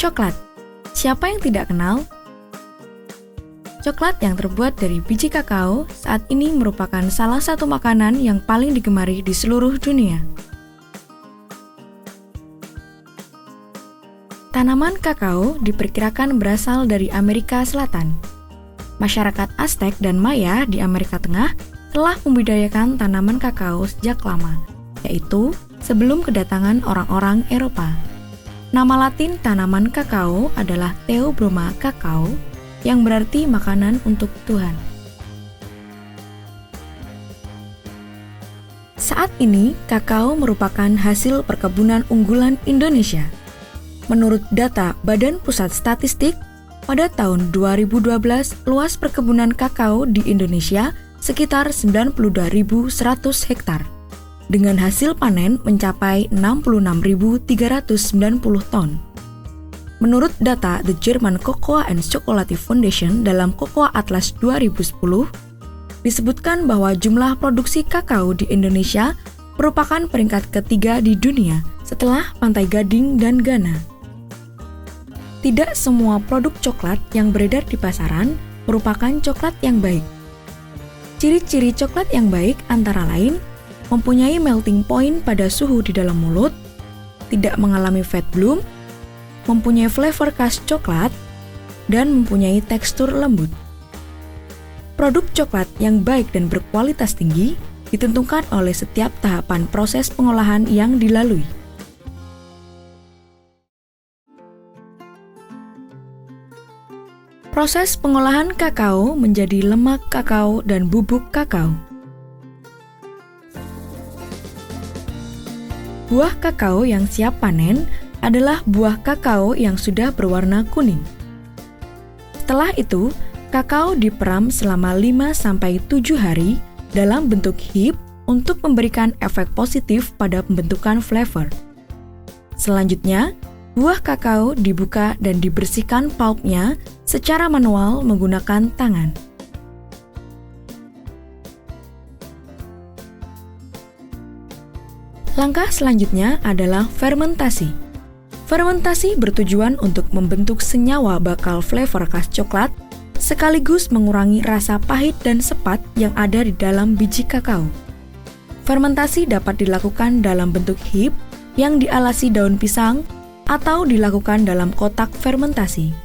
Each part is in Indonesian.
Coklat. Siapa yang tidak kenal? Coklat yang terbuat dari biji kakao saat ini merupakan salah satu makanan yang paling digemari di seluruh dunia. Tanaman kakao diperkirakan berasal dari Amerika Selatan. Masyarakat Aztec dan Maya di Amerika Tengah telah membudidayakan tanaman kakao sejak lama, yaitu sebelum kedatangan orang-orang Eropa. Nama latin tanaman kakao adalah Theobroma cacao, yang berarti makanan untuk Tuhan. Saat ini, kakao merupakan hasil perkebunan unggulan Indonesia. Menurut data Badan Pusat Statistik, pada tahun 2012, luas perkebunan kakao di Indonesia sekitar 92.100 hektar, dengan hasil panen mencapai 66.390 ton. Menurut data The German Cocoa and Chocolate Foundation dalam Cocoa Atlas 2010, disebutkan bahwa jumlah produksi kakao di Indonesia merupakan peringkat ketiga di dunia setelah Pantai Gading dan Ghana. Tidak semua produk coklat yang beredar di pasaran merupakan coklat yang baik. Ciri-ciri coklat yang baik antara lain mempunyai melting point pada suhu di dalam mulut, tidak mengalami fat bloom, mempunyai flavor khas coklat, dan mempunyai tekstur lembut. Produk coklat yang baik dan berkualitas tinggi ditentukan oleh setiap tahapan proses pengolahan yang dilalui. Proses pengolahan kakao menjadi lemak kakao dan bubuk kakao. Buah kakao yang siap panen adalah buah kakao yang sudah berwarna kuning. Setelah itu, kakao diperam selama 5-7 hari dalam bentuk hip untuk memberikan efek positif pada pembentukan flavor. Selanjutnya, buah kakao dibuka dan dibersihkan pulpnya secara manual menggunakan tangan. Langkah selanjutnya adalah fermentasi. Fermentasi bertujuan untuk membentuk senyawa bakal flavor khas coklat, sekaligus mengurangi rasa pahit dan sepat yang ada di dalam biji kakao. Fermentasi dapat dilakukan dalam bentuk hip yang dialasi daun pisang atau dilakukan dalam kotak fermentasi.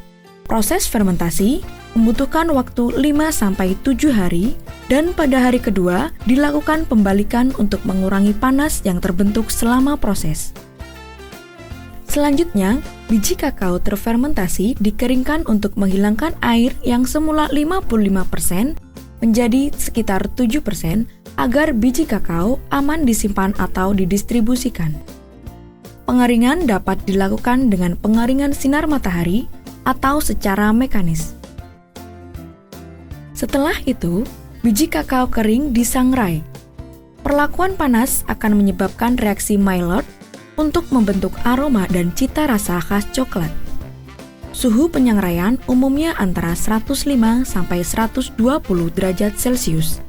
Proses fermentasi membutuhkan waktu 5-7 hari dan pada hari kedua dilakukan pembalikan untuk mengurangi panas yang terbentuk selama proses. Selanjutnya, biji kakao terfermentasi dikeringkan untuk menghilangkan air yang semula 55% menjadi sekitar 7% agar biji kakao aman disimpan atau didistribusikan. Pengeringan dapat dilakukan dengan pengeringan sinar matahari atau secara mekanis. Setelah itu, biji kakao kering disangrai. Perlakuan panas akan menyebabkan reaksi Maillard untuk membentuk aroma dan cita rasa khas coklat. Suhu penyangraian umumnya antara 105 sampai 120 derajat Celcius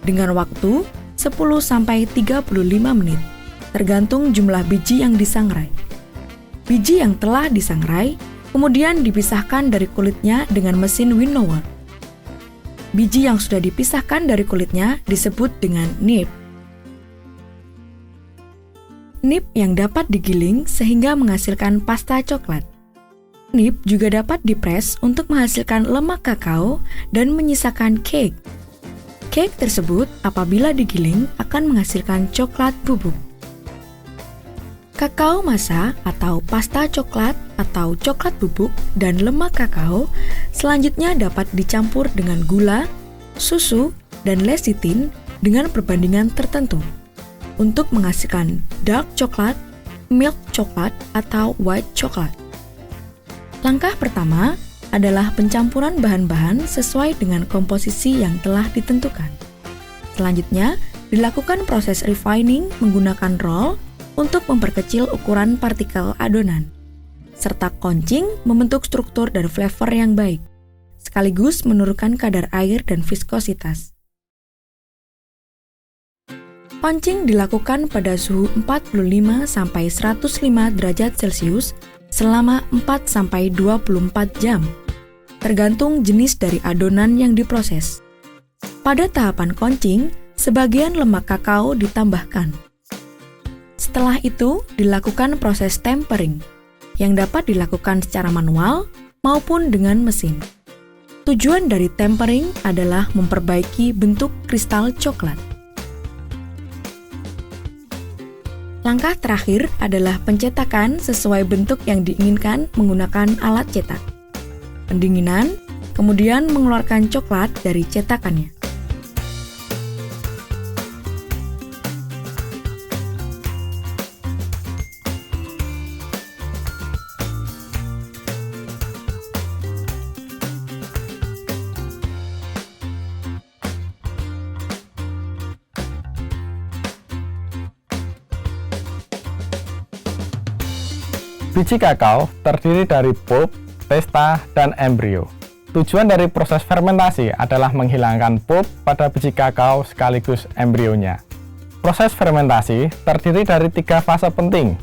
dengan waktu 10 sampai 35 menit, tergantung jumlah biji yang disangrai. Biji yang telah disangrai kemudian dipisahkan dari kulitnya dengan mesin winnower. Biji yang sudah dipisahkan dari kulitnya disebut dengan nib. Nib yang dapat digiling sehingga menghasilkan pasta coklat. Nib juga dapat dipres untuk menghasilkan lemak kakao dan menyisakan cake. Cake tersebut apabila digiling akan menghasilkan coklat bubuk. Kakao masa atau pasta coklat atau coklat bubuk dan lemak kakao selanjutnya dapat dicampur dengan gula, susu, dan lecitin dengan perbandingan tertentu untuk menghasilkan dark coklat, milk coklat, atau white coklat. Langkah pertama adalah pencampuran bahan-bahan sesuai dengan komposisi yang telah ditentukan. Selanjutnya, dilakukan proses refining menggunakan roll untuk memperkecil ukuran partikel adonan, serta koncing membentuk struktur dan flavor yang baik, sekaligus menurunkan kadar air dan viskositas. Koncing dilakukan pada suhu 45-105 derajat Celcius selama 4-24 jam, tergantung jenis dari adonan yang diproses. Pada tahapan koncing, sebagian lemak kakao ditambahkan. Setelah itu, dilakukan proses tempering, yang dapat dilakukan secara manual maupun dengan mesin. Tujuan dari tempering adalah memperbaiki bentuk kristal coklat. Langkah terakhir adalah pencetakan sesuai bentuk yang diinginkan menggunakan alat cetak. Pendinginan, kemudian mengeluarkan coklat dari cetakannya. Biji kakao terdiri dari pulp, testa, dan embrio. Tujuan dari proses fermentasi adalah menghilangkan pulp pada biji kakao sekaligus embrionya. Proses fermentasi terdiri dari 3 fase penting,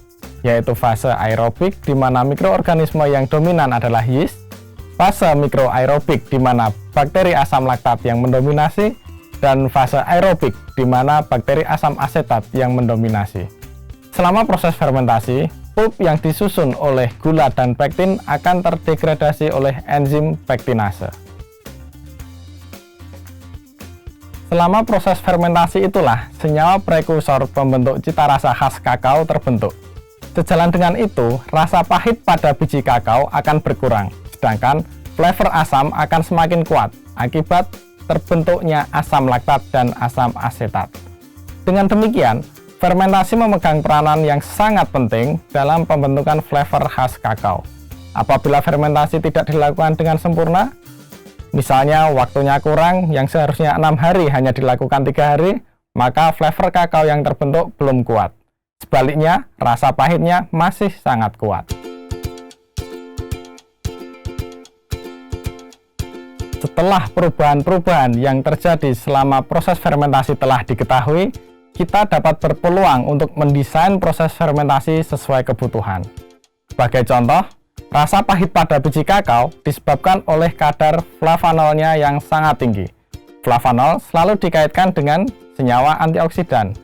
yaitu fase aerobik di mana mikroorganisme yang dominan adalah yeast, fase mikroaerobik di mana bakteri asam laktat yang mendominasi, dan fase aerobik di mana bakteri asam asetat yang mendominasi. Selama proses fermentasi, pulp yang disusun oleh gula dan pektin akan terdegradasi oleh enzim pektinase. Selama proses fermentasi itulah senyawa prekursor pembentuk cita rasa khas kakao terbentuk. Sejalan dengan itu, rasa pahit pada biji kakao akan berkurang, sedangkan flavor asam akan semakin kuat akibat terbentuknya asam laktat dan asam asetat. Dengan demikian, fermentasi memegang peranan yang sangat penting dalam pembentukan flavor khas kakao. Apabila fermentasi tidak dilakukan dengan sempurna, misalnya waktunya kurang yang seharusnya 6 hari hanya dilakukan 3 hari, maka flavor kakao yang terbentuk belum kuat. Sebaliknya, rasa pahitnya masih sangat kuat. Setelah perubahan-perubahan yang terjadi selama proses fermentasi telah diketahui, kita dapat berpeluang untuk mendesain proses fermentasi sesuai kebutuhan. Sebagai contoh, rasa pahit pada biji kakao disebabkan oleh kadar flavanolnya yang sangat tinggi. Flavanol selalu dikaitkan dengan senyawa antioksidan,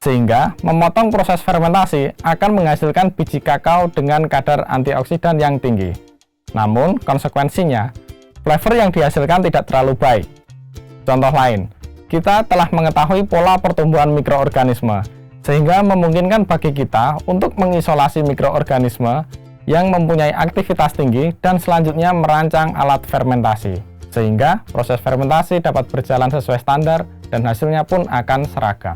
sehingga memotong proses fermentasi akan menghasilkan biji kakao dengan kadar antioksidan yang tinggi. Namun, konsekuensinya, flavor yang dihasilkan tidak terlalu baik. Contoh lain, kita telah mengetahui pola pertumbuhan mikroorganisme, sehingga memungkinkan bagi kita untuk mengisolasi mikroorganisme yang mempunyai aktivitas tinggi dan selanjutnya merancang alat fermentasi, sehingga proses fermentasi dapat berjalan sesuai standar dan hasilnya pun akan seragam.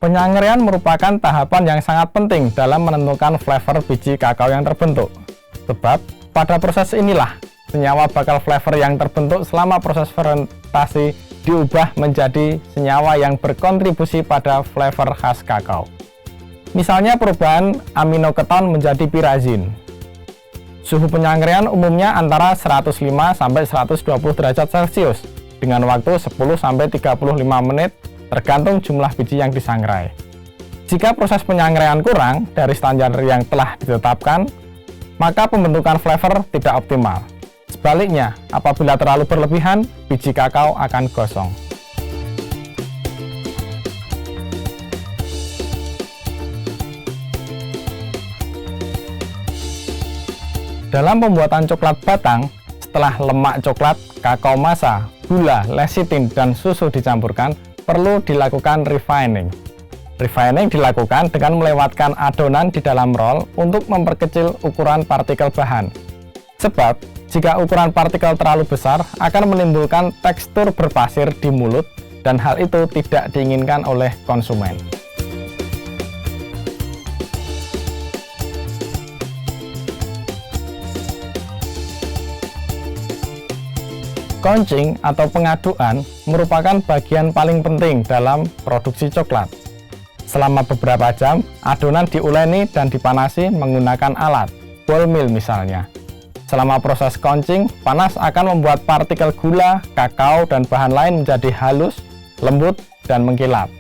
Penyangrean merupakan tahapan yang sangat penting dalam menentukan flavor biji kakao yang terbentuk. Sebab, pada proses inilah, senyawa bakal flavor yang terbentuk selama proses fermentasi diubah menjadi senyawa yang berkontribusi pada flavor khas kakao. Misalnya perubahan aminoketon menjadi pirazin. Suhu penyangrean umumnya antara 105-120 derajat Celcius dengan waktu 10-35 menit tergantung jumlah biji yang disangrai. Jika proses penyangrean kurang dari standar yang telah ditetapkan, maka pembentukan flavor tidak optimal. Sebaliknya, apabila terlalu berlebihan, biji kakao akan gosong. Dalam pembuatan coklat batang, setelah lemak coklat, kakao masa, gula, lecitin, dan susu dicampurkan, perlu dilakukan refining. Refining dilakukan dengan melewatkan adonan di dalam roll untuk memperkecil ukuran partikel bahan. Sebab, jika ukuran partikel terlalu besar, akan menimbulkan tekstur berpasir di mulut dan hal itu tidak diinginkan oleh konsumen. Conching atau pengadukan merupakan bagian paling penting dalam produksi coklat. Selama beberapa jam, adonan diuleni dan dipanasi menggunakan alat, ball mill misalnya. Selama proses quenching, panas akan membuat partikel gula, kakao, dan bahan lain menjadi halus, lembut, dan mengkilap.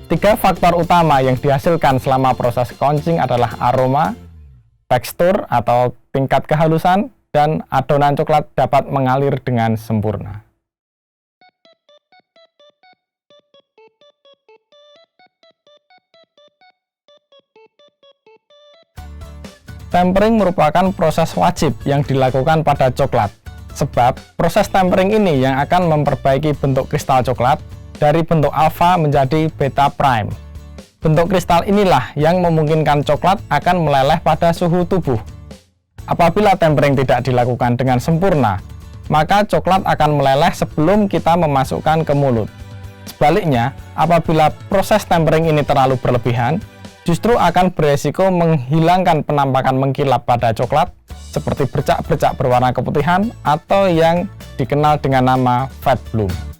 3 faktor utama yang dihasilkan selama proses quenching adalah aroma, tekstur atau tingkat kehalusan, dan adonan coklat dapat mengalir dengan sempurna. Tempering merupakan proses wajib yang dilakukan pada coklat, sebab proses tempering ini yang akan memperbaiki bentuk kristal coklat dari bentuk alfa menjadi beta prime. Bentuk kristal inilah yang memungkinkan coklat akan meleleh pada suhu tubuh. Apabila tempering tidak dilakukan dengan sempurna, maka coklat akan meleleh sebelum kita memasukkan ke mulut. Sebaliknya, apabila proses tempering ini terlalu berlebihan, justru akan beresiko menghilangkan penampakan mengkilap pada coklat seperti bercak-bercak berwarna keputihan atau yang dikenal dengan nama fat bloom.